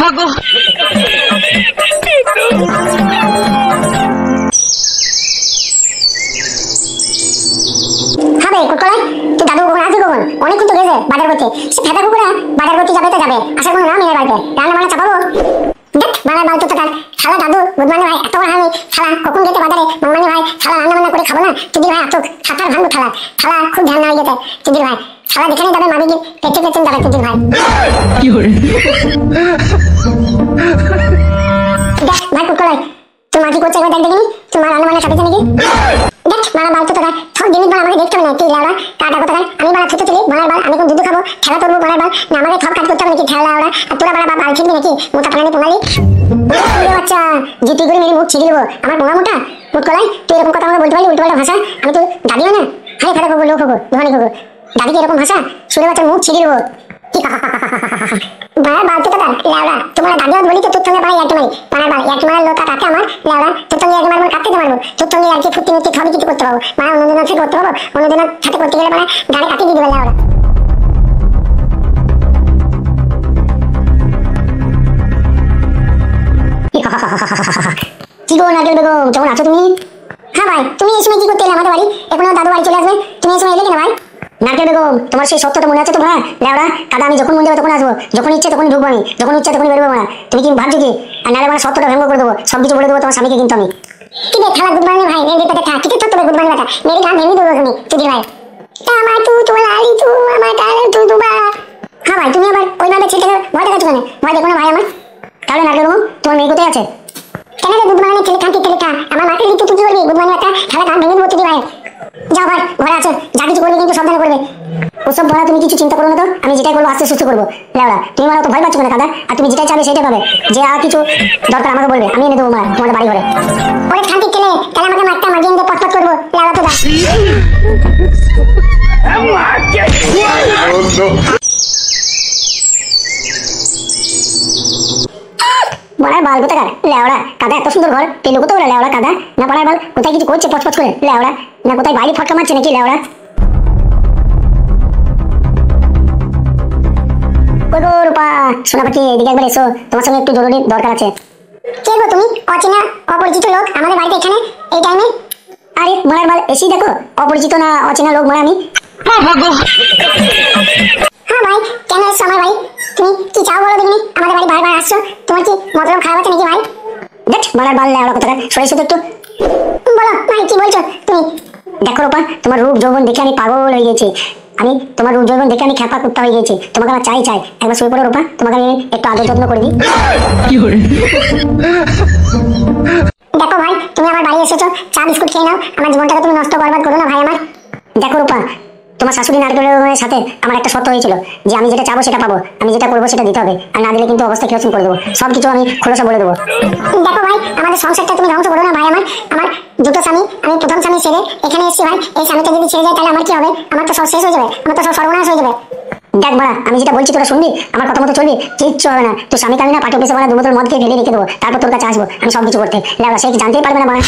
ভাগো। হবে কুকুর তুই দাদু কখন আসবি কখন? অনেকক্ষণ তো গেছে বাজার করতে। সে ফেদা কুকুরা বাজার করতে যাবে তো যাবে, আসার কোনো নাম নেই বাড়িতে। রান্না বান্না চাপাবো দেখ মারা বাল তো তার শালা দাদু বুধমানি ভাই এত বড় আমি শালা কখন গেতে বাজারে মামানি ভাই শালা রান্না বান্না করে খাবো না? চুদির ভাই এত ছাতার ভাঙবো থালা শালা খুব ধ্যান না হয়ে গেছে চুদির ভাই শালা যেখানে যাবে মামি গিয়ে পেটে পেছন যাবে চুদির ভাই। কি করে দেখ ভাই কুকুর তুই মা কি করছে একবার দেখ দেখিনি? তুই মা রান্না বান্না খাবে নাকি? দেখ মারা বাল তো তার সব জিনিস বাল আমাকে দেখতে হবে না। তুই লাউড়া কাটা কথা আমি বাড়া ছোট ছেলে বাড়ার বাল আমি কোন দুধ খাবো খেলা করবো বাড়ার বাল না আমাকে সব কাজ করতে হবে নাকি? খেলা লাউড়া আর তোরা বাড়া বাল ছিড়বি নাকি? মোটা পালানি পোঙালি বাচ্চা জিটি করে মেরে মুখ ছিড়ে দেবো আমার পোঙা মোটা মুখ কলাই। তুই এরকম কথা আমাকে বলতে পারলি উল্টো পাল্টা ভাষা? আমি তো দাদিও না হাই ফেলা খবর লোক খবর ধোয়ানি খবর দাদিকে এরকম ভাষা শুনে বাচ্চার মুখ ছিড়ে দেবো। বাড়ার বাল তো তার লাউড়া তোমার দাদিও বলি তো তোর সঙ্গে বাড়াই এক মারি বাড়ার বাল এক মারার লোক কাকে আমার লাউড়া তোর সঙ্গে এক মারবো কাটতে মারবো তোর সঙ্গে আর কি ফুটতে মুটতে খাবি কিছু করতে পারবো মারা অন্যজনের সাথে করতে পারবো অন্যজনের সাথে করতে গেলে মানে গাড়ি কাটিয়ে দিয়ে দেবে লাউড়া। কি গো নারকেল বেগম কেমন আছো তুমি? হ্যাঁ ভাই তুমি এই সময় কি করতে এলে আমাদের বাড়ি? এখনো দাদু বাড়ি চলে আসবে তুমি এই সময় এলে কেন ভাই? নারকেল বেগম তোমার সেই সত্যটা মনে আছে তো ভাই লেওড়া কাদা আমি যখন মন যাবে তখন আসবো যখন ইচ্ছে তখন ঢুকবো আমি যখন ইচ্ছে তখন বেরোবো না। তুমি কি ভাবছো কি? আর নাহলে মানে সত্যটা ভঙ্গ করে দেবো সব কিছু বলে দেবো তোমার স্বামীকে কিন্তু আমি কি রে খেলা গুড মর্নিং ভাই মেরে পেটে খা কিছু তো গুড মর্নিং বেটা মেরে গান ভেঙে দেবো তুমি চুদি ভাই আমার তু লালি তু আমার তালে তু দুবা। হ্যাঁ ভাই তুমি আবার ওইভাবে ছেলেটাকে ভয় দেখাচ্ছ কেন? ভয় দেখো না ভাই আমার। তাহলে নারকেল বেগম তোমার মেয়ে কোথায় আছে? কেন রে গুড মর্নিং ছেলে খান ছেলে খা আমার মাকে তুই কি করবি? গুড মর্নিং একটা খেলা গান ভেঙে দেবো চুদি ভাই। যাও ভাই ঘরে আছো যা কিছু করবে কিন্তু সাবধানে করবে। ওসব ভরা তুমি কিছু চিন্তা করো না তো আমি যেটাই করবো আস্তে সুস্থ করবো লেওড়া। তুমি মানে তো ভয় পাচ্ছ না কাদা আর তুমি যেটাই চাবে সেটাই পাবে। যে আর কিছু দরকার আমাকে বলবে আমি এনে দেবো মা তোমাদের বাড়ি ঘরে। ওরে খান ছেলে তাহলে আমাকে মারতে আমার গেম দিয়ে পটপট করবো লেওড়া তো বলার বাল কোথাকার লেওড়া কাদা এত সুন্দর ঘর পেলো কোথাও লেওড়া কাদা না বলার বাল কোথায় কিছু করছে পচপচ করে লেওড়া না কোথায় বাইরে ফটকা মারছে নাকি লেওড়া? রূপা সোনা পাখি এদিকে একবার এসো তোমার সঙ্গে একটু জরুরি দরকার আছে। কে গো তুমি? অচেনা অপরিচিত লোক আমাদের বাড়িতে এখানে এই টাইমে? আরে বলার বাল এসি দেখো অপরিচিত না অচেনা লোক মানে আমি। হ্যাঁ ভাই কেন এসছো আমার বাড়ি? তুমি কি চাও বলো দেখিনি? আমাদের বাড়ি বারবার আসছো তোমার কি মতলব খারাপ আছে নাকি ভাই? দেখ বলার বাল লেওড়া কোথাকার সরে এসো একটু বলো ভাই কি বলছো তুমি? দেখো রূপা তোমার রূপ যৌবন দেখে আমি পাগল হয়ে গেছি। আমি তোমার রূপ যৌবন দেখে আমি খ্যাপা কুত্তা হয়ে গেছি। তোমাকে আমার চাই একবার শুয়ে পড়ো রূপা তোমাকে আমি একটু আদর যত্ন করে দিই। দেখো ভাই তুমি আমার বাড়ি এসেছো চা বিস্কুট খেয়ে নাও আমার জীবনটাকে তুমি নষ্ট বরবাদ করো না ভাই আমার। দেখো রূপা তোমার শাশুড়ি নারকেলের সাথে আমার একটা শর্ত হয়েছিল যে আমি যেটা চাবো সেটা পাবো আমি যেটা করবো সেটা দিতে হবে আর না দিলে কিন্তু অবস্থা কিরকম করে দেবো সব কিছু আমি খোলসা বলে দেবো। দেখো ভাই আমাদের সংসারটা তুমি ধ্বংস করো না ভাই আমার। আমার দুটো স্বামী আমি প্রথম স্বামী ছেড়ে এখানে এসেছি ভাই এই স্বামীটা যদি ছেড়ে যায় তাহলে আমার কি হবে? আমার তো সব শেষ হয়ে যাবে আমার তো সব সর্বনাশ হয়ে যাবে। দেখ বাড়া আমি যেটা বলছি তোরা শুনবি আমার কথা মতো চলবি কিচ্ছু হবে না। তোর স্বামীকে আমি না পাঠক পেশে বাড়া দু বোতল মদ খেয়ে ফেলে রেখে দেবো তারপর তোর কাছে আসবো আমি সব কিছু করতে লেওড়া সে জানতেই পারবে না বাড়া।